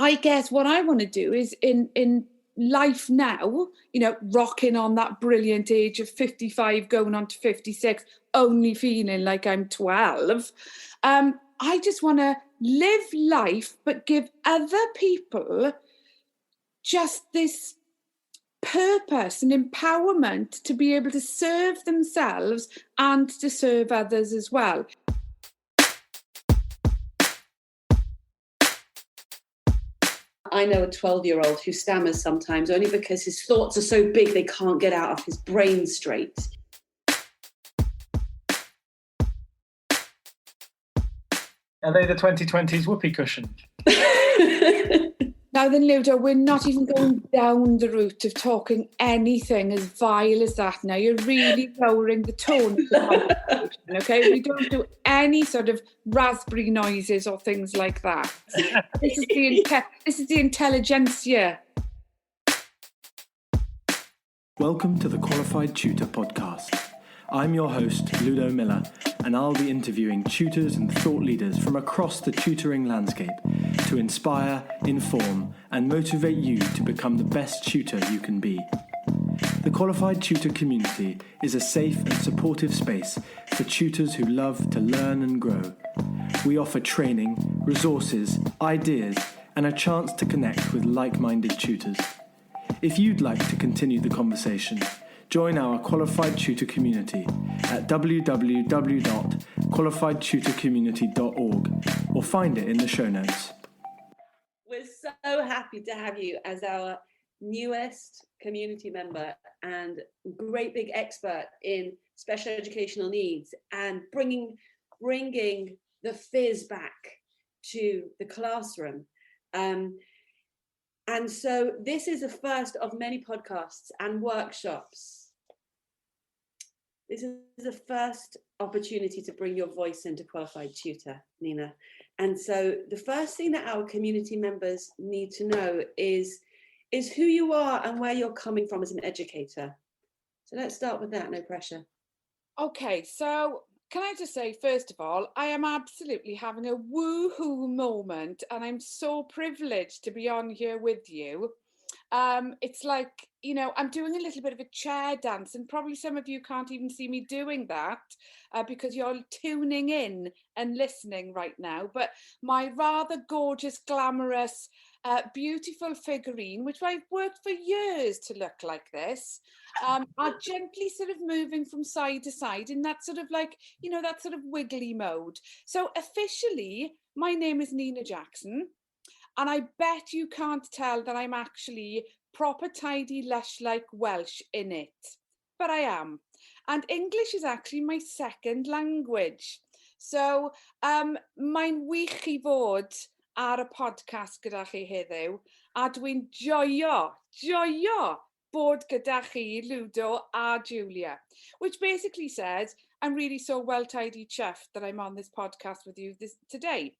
I guess what I want to do is in life now, rocking on that brilliant age of 55, going on to 56, only feeling like I'm 12. I just want to live life, but give other people just this purpose and empowerment to be able to serve themselves and to serve others as well. I know a 12-year-old who stammers sometimes only because his thoughts are so big they can't get out of his brain straight. Are they the 2020s whoopee cushion? Now then, Ludo, we're not even going down the route of talking anything as vile as that now. You're really lowering the tone of the conversation, okay? We don't do any sort of raspberry noises or things like that. This is the intelligentsia. Welcome to the Qualified Tutor Podcast. I'm your host, Ludo Miller, and I'll be interviewing tutors and thought leaders from across the tutoring landscape to inspire, inform, and motivate you to become the best tutor you can be. The Qualified Tutor community is a safe and supportive space for tutors who love to learn and grow. We offer training, resources, ideas, and a chance to connect with like-minded tutors. If you'd like to continue the conversation, join our Qualified Tutor community at www.qualifiedtutorcommunity.org or find it in the show notes. We're so happy to have you as our newest community member and great big expert in special educational needs and bringing the fizz back to the classroom. And so this is the first of many podcasts and workshops. This is the first opportunity to bring your voice into Qualified Tutor, Nina. And so the first thing that our community members need to know is who you are and where you're coming from as an educator. So let's start with that, no pressure. Okay, so can I just say, first of all, I am absolutely having a woohoo moment and I'm so privileged to be on here with you. It's like, I'm doing a little bit of a chair dance and probably some of you can't even see me doing that because you're tuning in and listening right now. But my rather gorgeous, glamorous, beautiful figurine, which I've worked for years to look like this, are gently sort of moving from side to side in that sort of like, that sort of wiggly mode. So officially, my name is Nina Jackson. And I bet you can't tell that I'm actually proper tidy, lush like Welsh in it. But I am. And English is actually my second language. So mae'n wych I fod ar y podcast gyda chi heddiw. A dwi'n joio bod gyda chi, Ludo a Julia. Which basically says, I'm really so well-tidy chuffed that I'm on this podcast with you today.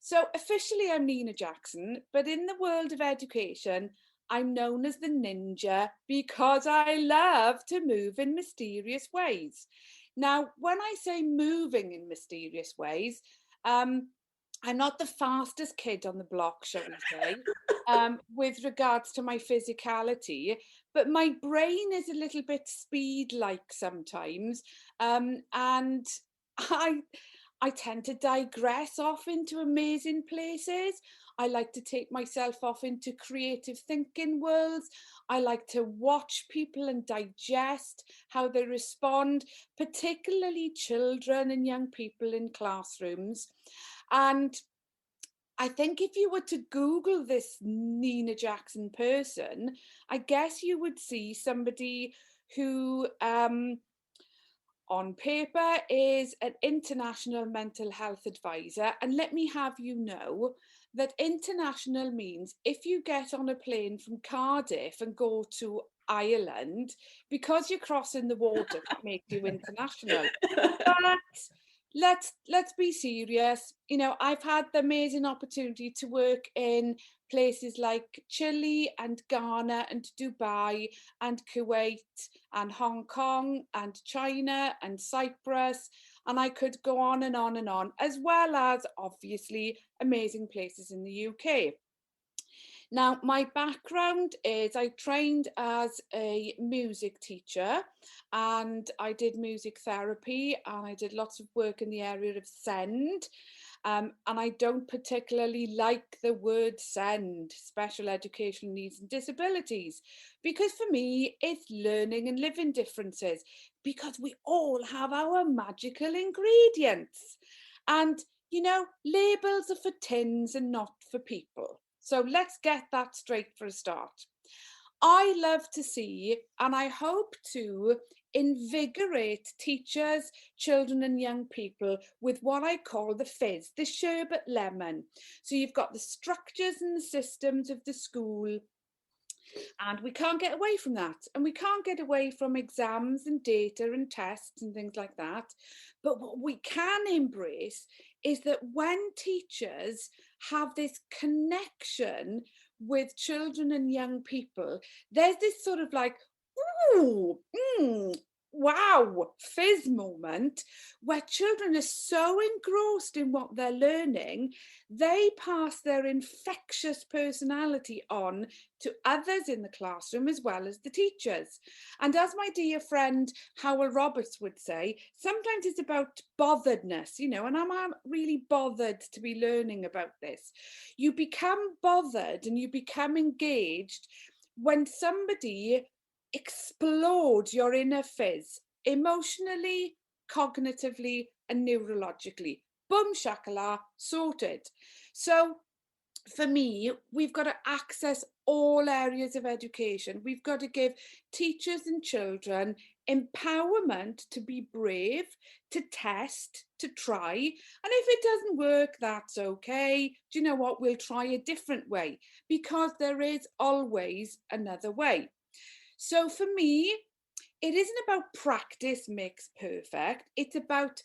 So officially I'm Nina Jackson, but in the world of education, I'm known as the ninja because I love to move in mysterious ways. Now, when I say moving in mysterious ways, I'm not the fastest kid on the block, shall we say, with regards to my physicality, but my brain is a little bit speed-like sometimes, and I tend to digress off into amazing places. I like to take myself off into creative thinking worlds. I like to watch people and digest how they respond, particularly children and young people in classrooms. And I think if you were to Google this Nina Jackson person, I guess you would see somebody who on paper is an international mental health advisor. And let me have you know that international means if you get on a plane from Cardiff and go to Ireland, because you're crossing the water, that makes you international. But let's be serious. I've had the amazing opportunity to work in places like Chile and Ghana and Dubai and Kuwait and Hong Kong and China and Cyprus, and I could go on and on and on, as well as obviously amazing places in the UK. Now, my background is I trained as a music teacher, and I did music therapy, and I did lots of work in the area of SEND. And I don't particularly like the word SEND, special educational needs and disabilities, because for me, it's learning and living differences, because we all have our magical ingredients. And, you know, labels are for tins and not for people. So let's get that straight for a start. I love to see, and I hope to invigorate teachers, children and young people with what I call the fizz, the sherbet lemon. So you've got the structures and the systems of the school, and we can't get away from that. And we can't get away from exams and data and tests and things like that. But what we can embrace is that when teachers have this connection with children and young people, there's this sort of like, ooh, wow, fizz moment where children are so engrossed in what they're learning, they pass their infectious personality on to others in the classroom as well as the teachers. And as my dear friend Howell Roberts would say, sometimes it's about botheredness, you know, and I'm really bothered to be learning about this. You become bothered and you become engaged when somebody explodes your inner fizz emotionally, cognitively, and neurologically. Boom shakala, sorted. So for me, we've got to access all areas of education. We've got to give teachers and children empowerment to be brave, to test, to try. And if it doesn't work, that's okay. Do you know what? We'll try a different way, because there is always another way. So for me, it isn't about practice makes perfect. It's about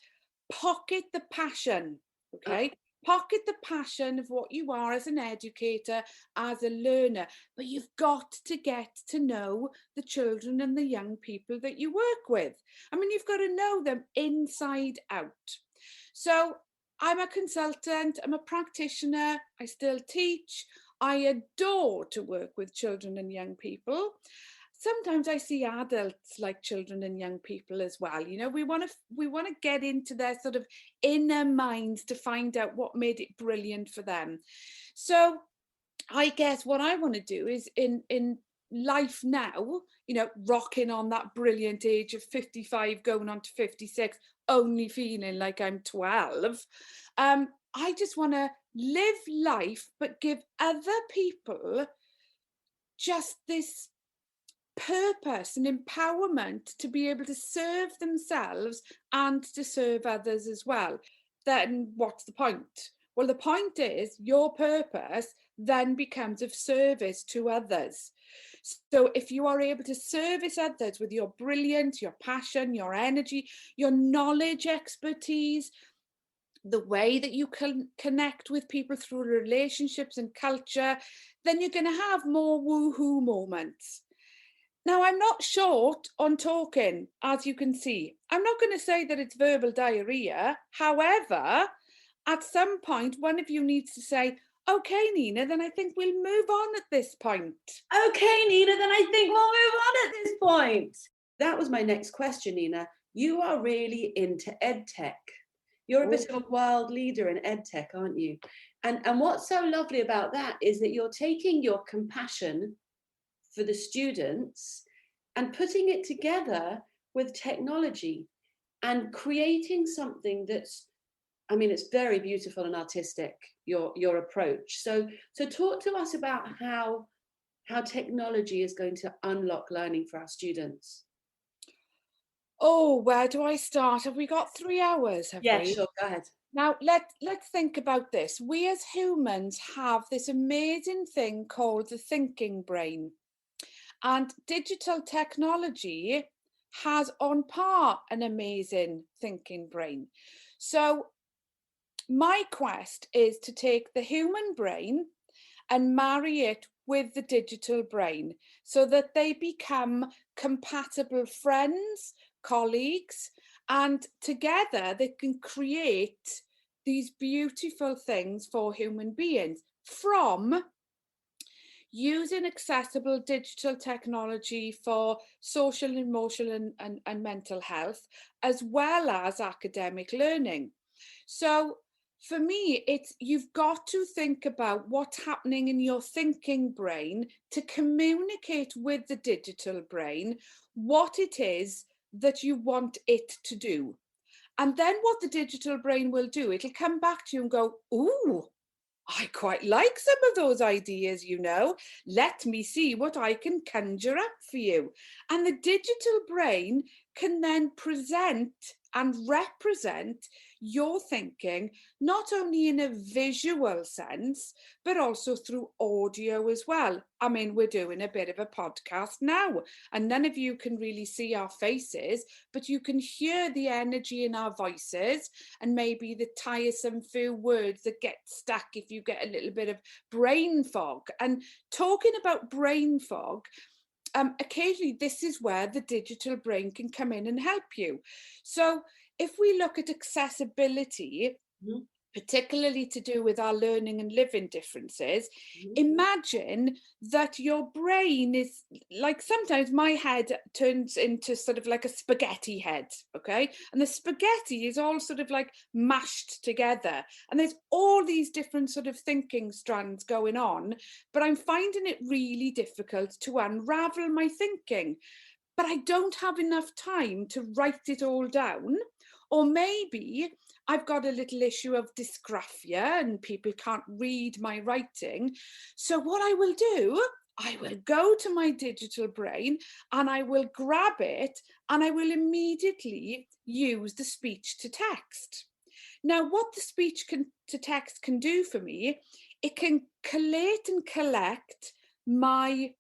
pocket the passion, okay? Pocket the passion of what you are as an educator, as a learner. But you've got to get to know the children and the young people that you work with. I mean, you've got to know them inside out. So I'm a consultant, I'm a practitioner, I still teach. I adore to work with children and young people. Sometimes I see adults like children and young people as well. You know, we want to get into their sort of inner minds to find out what made it brilliant for them. So I guess what I want to do is in life now, you know, rocking on that brilliant age of 55 going on to 56, only feeling like I'm 12. I just want to live life, but give other people just this purpose and empowerment to be able to serve themselves and to serve others as well. Then what's the point? Well, the point is your purpose then becomes of service to others. So if you are able to service others with your brilliance, your passion, your energy, your knowledge, expertise, the way that you can connect with people through relationships and culture, then you're going to have more woohoo moments. Now, I'm not short on talking, as you can see. I'm not going to say that it's verbal diarrhea. However, at some point, one of you needs to say, okay, Nina, then I think we'll move on at this point. Okay, Nina, then I think we'll move on at this point. That was my next question, Nina. You are really into EdTech. You're a bit of a world leader in EdTech, aren't you? And what's so lovely about that is that you're taking your compassion for the students and putting it together with technology and creating something that's, I mean, it's very beautiful and artistic, your approach. So talk to us about how technology is going to unlock learning for our students. Oh, where do I start? Have we got 3 hours? Yeah, sure, go ahead. Now, let's think about this. We as humans have this amazing thing called the thinking brain. And digital technology has on par an amazing thinking brain. So my quest is to take the human brain and marry it with the digital brain so that they become compatible friends, colleagues, and together they can create these beautiful things for human beings, from using accessible digital technology for social, emotional and mental health, as well as academic learning. So for me, it's you've got to think about what's happening in your thinking brain to communicate with the digital brain what it is that you want it to do. And then what the digital brain will do, it'll come back to you and go, ooh, I quite like some of those ideas, you know. Let me see what I can conjure up for you. And the digital brain can then present and represent your thinking, not only in a visual sense, but also through audio as well. I mean, we're doing a bit of a podcast now, and none of you can really see our faces, but you can hear the energy in our voices and maybe the tiresome few words that get stuck if you get a little bit of brain fog. And talking about brain fog, occasionally this is where the digital brain can come in and help you. So if we look at accessibility, particularly to do with our learning and living differences, imagine that your brain is like, sometimes my head turns into sort of like a spaghetti head, okay? And the spaghetti is all sort of like mashed together. And there's all these different sort of thinking strands going on, but I'm finding it really difficult to unravel my thinking. But I don't have enough time to write it all down. Or maybe I've got a little issue of dysgraphia and people can't read my writing. So what I will do, I will go to my digital brain and I will grab it and I will immediately use the speech to text. Now, what the speech to text can do for me, it can collate and collect my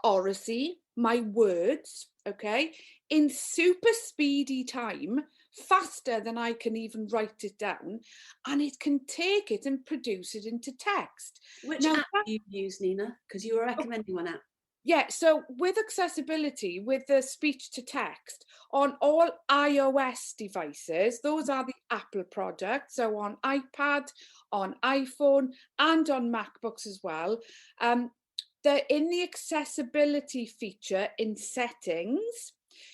oracy, my words, okay, in super speedy time, faster than I can even write it down, and it can take it and produce it into text. Which app do you use, Nina? Because you were recommending one app. Yeah, so with accessibility, with the speech to text, on all iOS devices, those are the Apple products, so on iPad, on iPhone, and on MacBooks as well. They're in the accessibility feature in settings.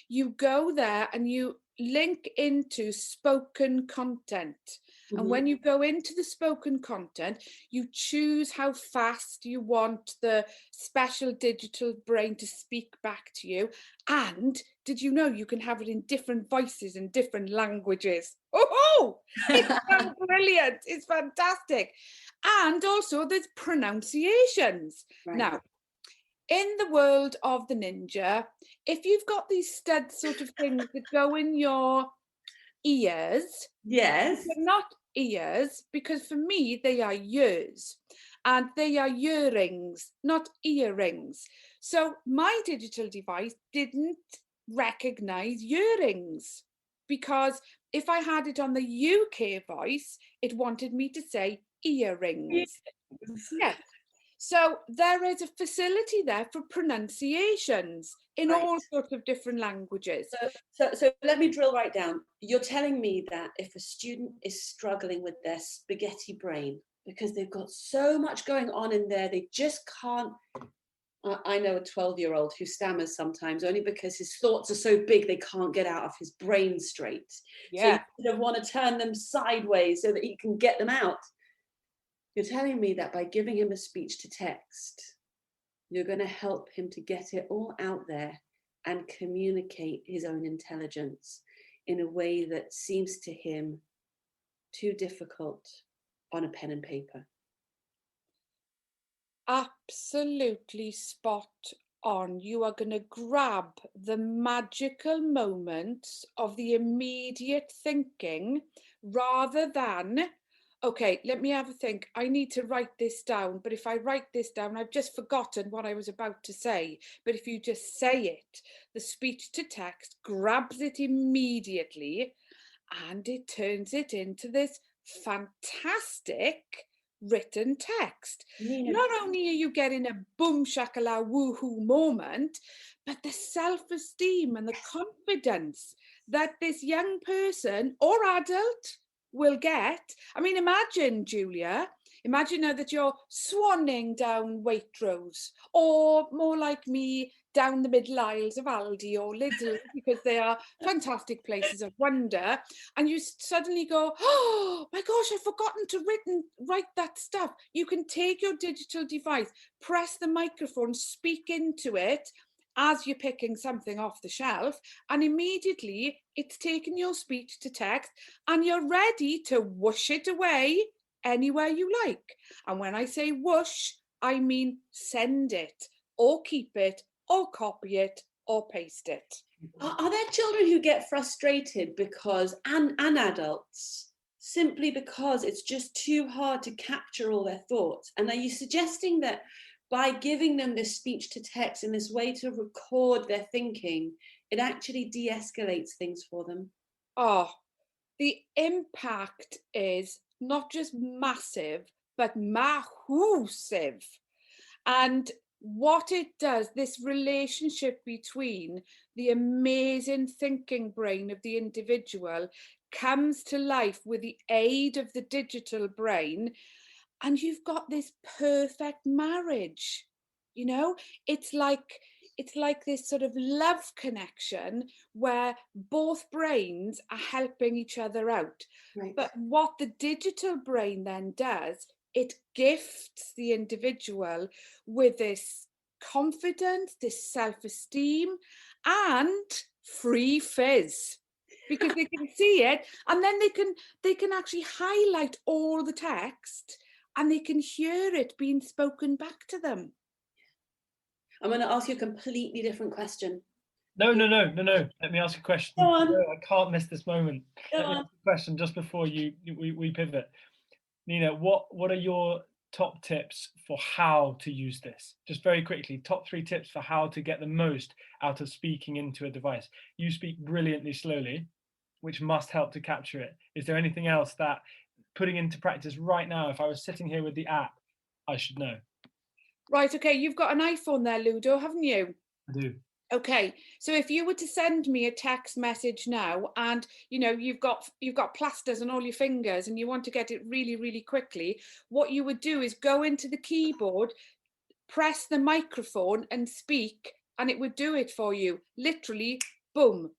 You go there and you link into spoken content. And when you go into the spoken content, you choose how fast you want the special digital brain to speak back to you. And did you know you can have it in different voices and different languages? Oh, it's so brilliant. It's fantastic. And also there's pronunciations. Right. Now, in the world of the ninja, if you've got these stud sort of things that go in your ears, yes, they're not ears, because for me they are years, and they are earrings, not earrings. So my digital device didn't recognize earrings, because if I had it on the UK voice, it wanted me to say earrings. Yes. So there is a facility there for pronunciations in all sorts of different languages. So let me drill right down. You're telling me that if a student is struggling with their spaghetti brain because they've got so much going on in there, they just can't. I know a 12-year-old who stammers sometimes only because his thoughts are so big they can't get out of his brain straight. Yeah. So you want to turn them sideways so that he can get them out. You're telling me that by giving him a speech to text, you're going to help him to get it all out there and communicate his own intelligence in a way that seems to him too difficult on a pen and paper. Absolutely spot on. You are going to grab the magical moments of the immediate thinking rather than, okay, let me have a think. I need to write this down. But if I write this down, I've just forgotten what I was about to say. But if you just say it, the speech to text grabs it immediately and it turns it into this fantastic written text. Not only are you getting a boom shakala woohoo moment, but the self-esteem and the confidence that this young person or adult will get. I mean, imagine, Julia, Imagine now that you're swanning down Waitrose, or more like me, down the middle aisles of Aldi or Lidl, because they are fantastic places of wonder. And you suddenly go, oh my gosh, I've forgotten to write that stuff. You can take your digital device, press the microphone, speak into it as you're picking something off the shelf, and immediately it's taken your speech to text, and you're ready to whoosh it away anywhere you like. And when I say whoosh, I mean send it, or keep it, or copy it, or paste it. Are there children who get frustrated because, and adults, simply because it's just too hard to capture all their thoughts? And are you suggesting that by giving them this speech to text in this way to record their thinking, it actually de-escalates things for them? Oh, the impact is not just massive, but massive. And what it does, this relationship between the amazing thinking brain of the individual comes to life with the aid of the digital brain, and you've got this perfect marriage. You know, it's like this sort of love connection where both brains are helping each other out. Right. But what the digital brain then does, it gifts the individual with this confidence, this self-esteem, and free fizz, because they can see it, and then they can actually highlight all the text, and they can hear it being spoken back to them. I'm going to ask you a completely different question. No. Let me ask you a question. Go on. No, I can't miss this moment. Go Let me on. ask you a question just before we pivot. Nina, what are your top tips for how to use this? Just very quickly, top 3 tips for how to get the most out of speaking into a device. You speak brilliantly slowly, which must help to capture it. Is there anything else that, putting into practice right now, if I was sitting here with the app, I should know? Right, okay, you've got an iPhone there, Ludo, haven't you? I do. Okay, so if you were to send me a text message now, and you know you've got plasters on all your fingers and you want to get it really, really quickly, what you would do is go into the keyboard, press the microphone and speak, and it would do it for you. Literally, boom.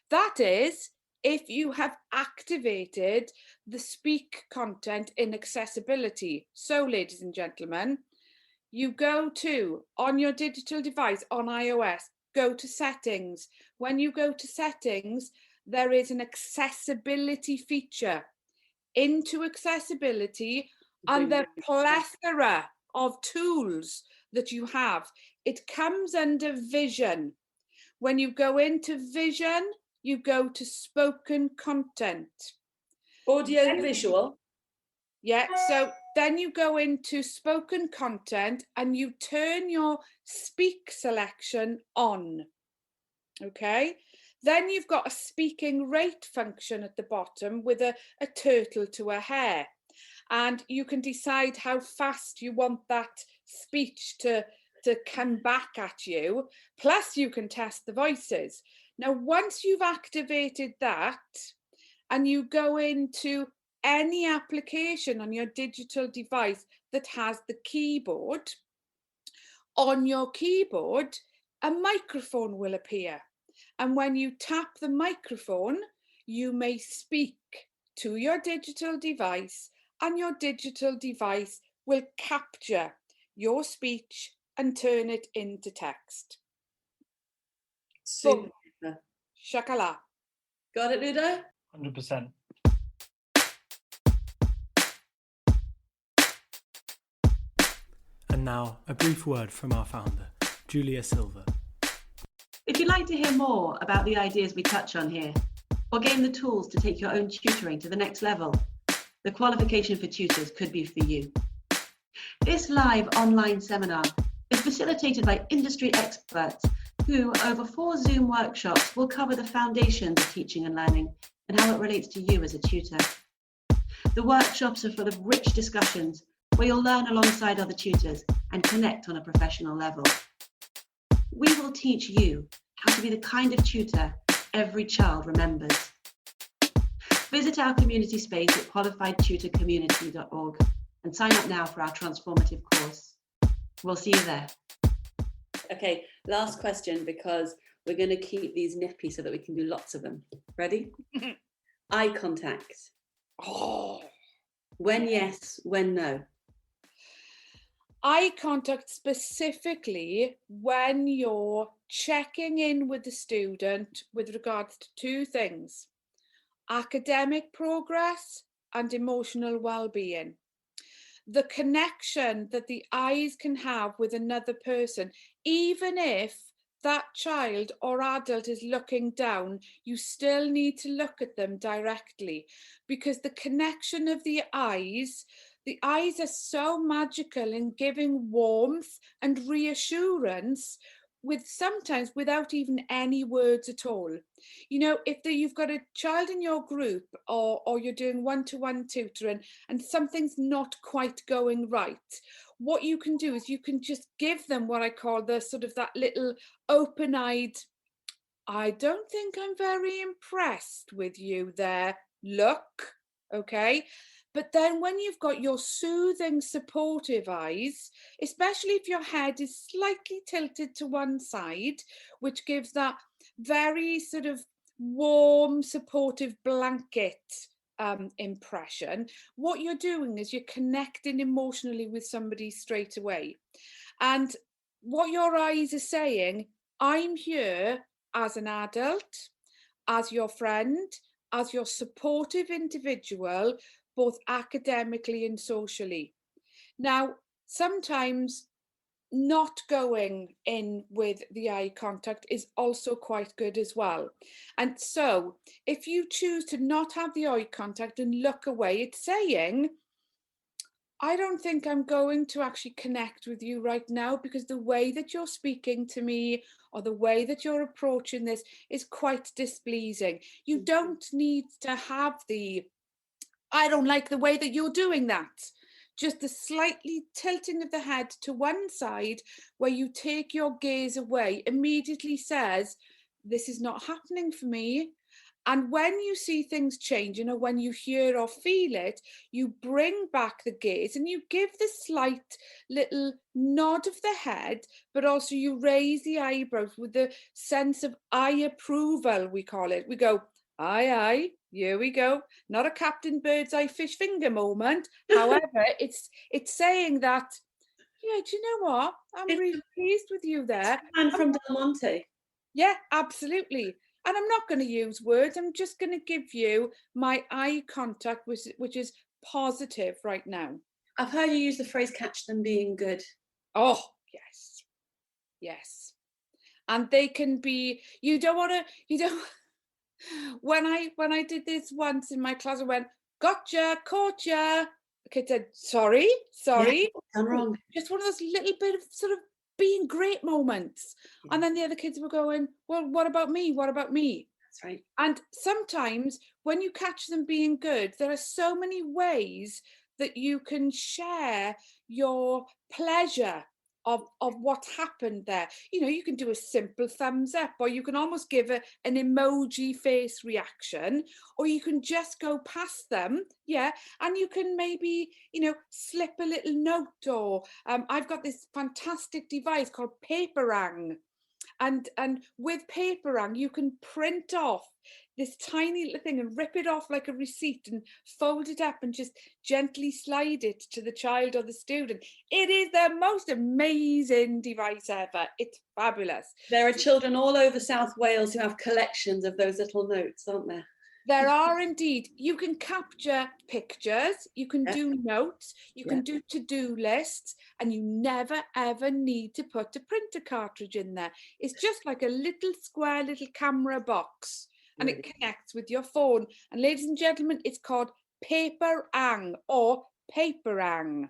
That is if you have activated the speak content in accessibility. So, ladies and gentlemen, you go to, on your digital device on iOS, go to settings. When you go to settings, there is an accessibility feature. Into accessibility, and the plethora of tools that you have, it comes under vision. When you go into vision, you go to spoken content. Audio visual. Yeah, so then you go into spoken content and you turn your speak selection on. Okay, then you've got a speaking rate function at the bottom with a turtle to a hare, and you can decide how fast you want that speech to come back at you. Plus you can test the voices. Now, once you've activated that and you go into any application on your digital device that has the keyboard, on your keyboard, a microphone will appear. And when you tap the microphone, you may speak to your digital device, and your digital device will capture your speech and turn it into text. Super. Shakala. Got it, Ludo? 100%. And now, a brief word from our founder, Julia Silver. If you'd like to hear more about the ideas we touch on here, or gain the tools to take your own tutoring to the next level, the qualification for tutors could be for you. This live online seminar is facilitated by industry experts who, over 4 Zoom workshops, will cover the foundations of teaching and learning and how it relates to you as a tutor. The workshops are full of rich discussions where you'll learn alongside other tutors and connect on a professional level. We will teach you how to be the kind of tutor every child remembers. Visit our community space at qualifiedtutorcommunity.org and sign up now for our transformative course. We'll see you there. Okay, last question, because we're going to keep these nippy so that we can do lots of them. Ready? Eye contact. Oh, When yes, when no. eye contact specifically when you're checking in with the student with regards to two things: academic progress and emotional well-being. The connection that the eyes can have with another person, even if that child or adult is looking down, you still need to look at them directly, because the connection of the eyes are so magical in giving warmth and reassurance, with sometimes without even any words at all. You know, if you've got a child in your group, or you're doing one-to-one tutoring and something's not quite going right, what you can do is you can just give them what I call the sort of that little open-eyed, I don't think I'm very impressed with you there, look, okay? But then when you've got your soothing, supportive eyes, especially if your head is slightly tilted to one side, which gives that very sort of warm, supportive blanket impression, what you're doing is you're connecting emotionally with somebody straight away. And what your eyes are saying, I'm here as an adult, as your friend, as your supportive individual, both academically and socially. Now, sometimes not going in with the eye contact is also quite good as well. And so if you choose to not have the eye contact and look away, it's saying, I don't think I'm going to actually connect with you right now, because the way that you're speaking to me or the way that you're approaching this is quite displeasing. You don't need to have I don't like the way that you're doing that. Just the slightly tilting of the head to one side where you take your gaze away immediately says, this is not happening for me. And when you see things change, you know, when you hear or feel it, you bring back the gaze and you give the slight little nod of the head, but also you raise the eyebrows with the sense of eye approval, we call it. We go, aye, aye, here we go. Not a Captain Birdseye fish finger moment. However, it's saying that, yeah, do you know what? I'm really pleased with you there. And from Del Monte. Yeah, absolutely. And I'm not going to use words. I'm just going to give you my eye contact, which is positive right now. I've heard you use the phrase catch them being good. Oh, yes. Yes. And they can be, you don't, when I did this once in my class, I went, gotcha, caught ya. The kid said, sorry. Yeah, done wrong. Just one of those little bit of sort of being great moments. Yeah. And then the other kids were going, well, what about me? What about me? That's right. And sometimes when you catch them being good, there are so many ways that you can share your pleasure of what happened there. You know, you can do a simple thumbs up, or you can almost give an emoji face reaction, or you can just go past them, yeah, and you can maybe, you know, slip a little note, or I've got this fantastic device called Paperang. And with Paperang, you can print off this tiny little thing and rip it off like a receipt and fold it up and just gently slide it to the child or the student. It is the most amazing device ever. It's fabulous. There are children all over South Wales who have collections of those little notes, aren't there? There are indeed. You can capture pictures, you can do notes, you can do to-do lists, and you never ever need to put a printer cartridge in there. It's just like a little square little camera box, and it connects with your phone. And ladies and gentlemen, it's called Paperang or Paperang.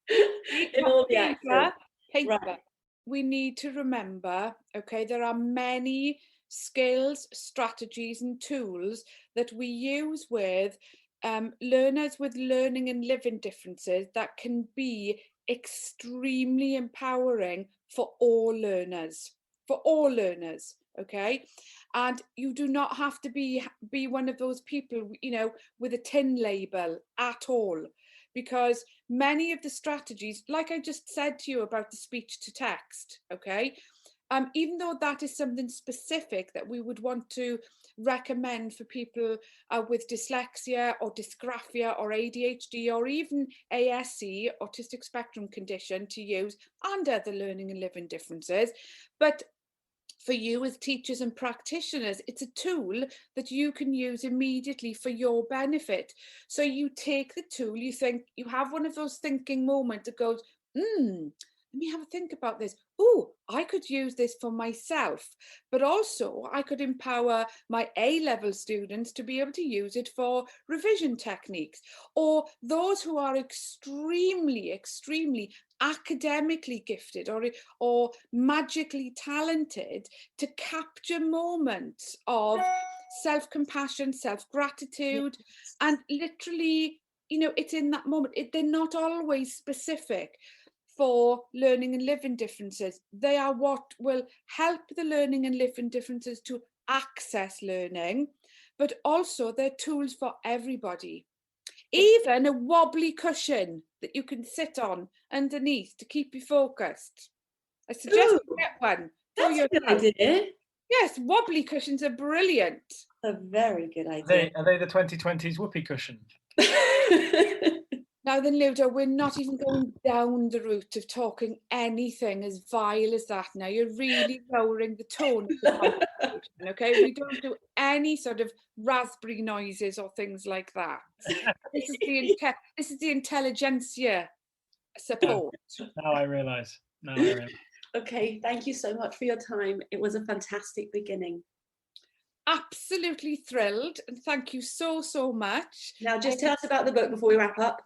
In all the accents. Paper. Right. We need to remember, okay, there are many skills, strategies and tools that we use with learners with learning and living differences that can be extremely empowering for all learners, okay? And you do not have to be one of those people, you know, with a tin label at all, because many of the strategies, like I just said to you about the speech to text, okay, even though that is something specific that we would want to recommend for people with dyslexia or dysgraphia or ADHD or even ASC, autistic spectrum condition, to use, and other learning and living differences, but for you as teachers and practitioners, it's a tool that you can use immediately for your benefit. So you take the tool, you think, you have one of those thinking moments that goes, let me have a think about this. Oh, I could use this for myself, but also I could empower my A-level students to be able to use it for revision techniques, or those who are extremely, extremely academically gifted or magically talented to capture moments of self-compassion, self-gratitude, and literally, you know, it's in that moment. They're not always specific for learning and living differences. They are what will help the learning and living differences to access learning, but also they're tools for everybody. Even a wobbly cushion that you can sit on underneath to keep you focused. I suggest you get one. That's a good idea. Yes, wobbly cushions are brilliant. A very good idea. Are they the 2020s whoopee cushion? Now then, Ludo, we're not even going down the route of talking anything as vile as that now. You're really lowering the tone of the conversation, okay? We don't do any sort of raspberry noises or things like that. This is the intelligentsia support. Now I realise. Okay, thank you so much for your time. It was a fantastic beginning. Absolutely thrilled, and thank you so, so much. Now just tell us about the book before we wrap up.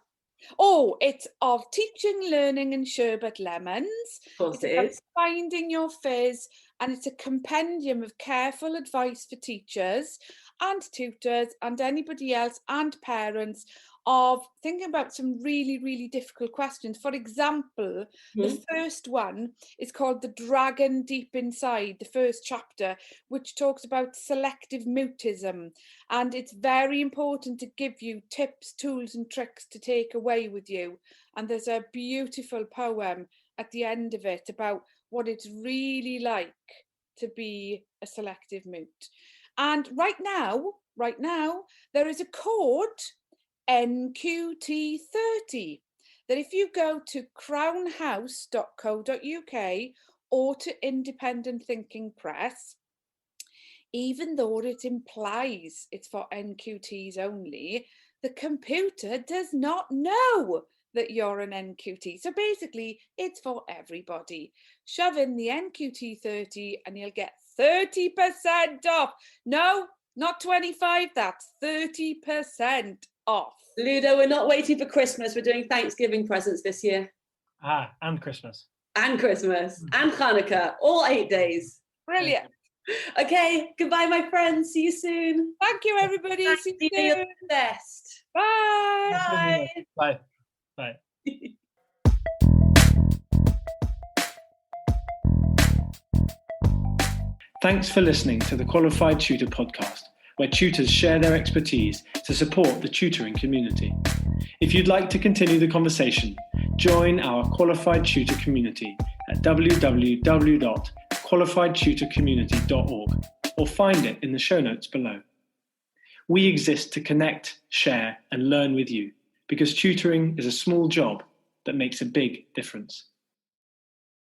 Oh, it's Of Teaching, Learning and Sherbet Lemons. Of course it is. Finding Your Fizz, and it's a compendium of careful advice for teachers and tutors and anybody else and parents of thinking about some really, really difficult questions. For example, the first one is called The Dragon Deep Inside, the first chapter, which talks about selective mutism. And it's very important to give you tips, tools and tricks to take away with you. And there's a beautiful poem at the end of it about what it's really like to be a selective mute. And right now, there is a code, NQT30, that if you go to crownhouse.co.uk or to Independent Thinking Press, even though it implies it's for NQTs only, the computer does not know that you're an NQT. So basically, it's for everybody. Shove in the NQT30 and you'll get 30% off. No, not 25, that's 30% off. Ludo, we're not waiting for Christmas. We're doing Thanksgiving presents this year. And Christmas. And Christmas. And Hanukkah. All 8 days. Brilliant. Okay, goodbye, my friends. See you soon. Thank you, everybody. See you soon. You're the best. Bye. Bye. Bye. Thanks for listening to the Qualified Tutor podcast, where tutors share their expertise to support the tutoring community. If you'd like to continue the conversation, join our Qualified Tutor community at www.qualifiedtutorcommunity.org or find it in the show notes below. We exist to connect, share, and learn with you because tutoring is a small job that makes a big difference.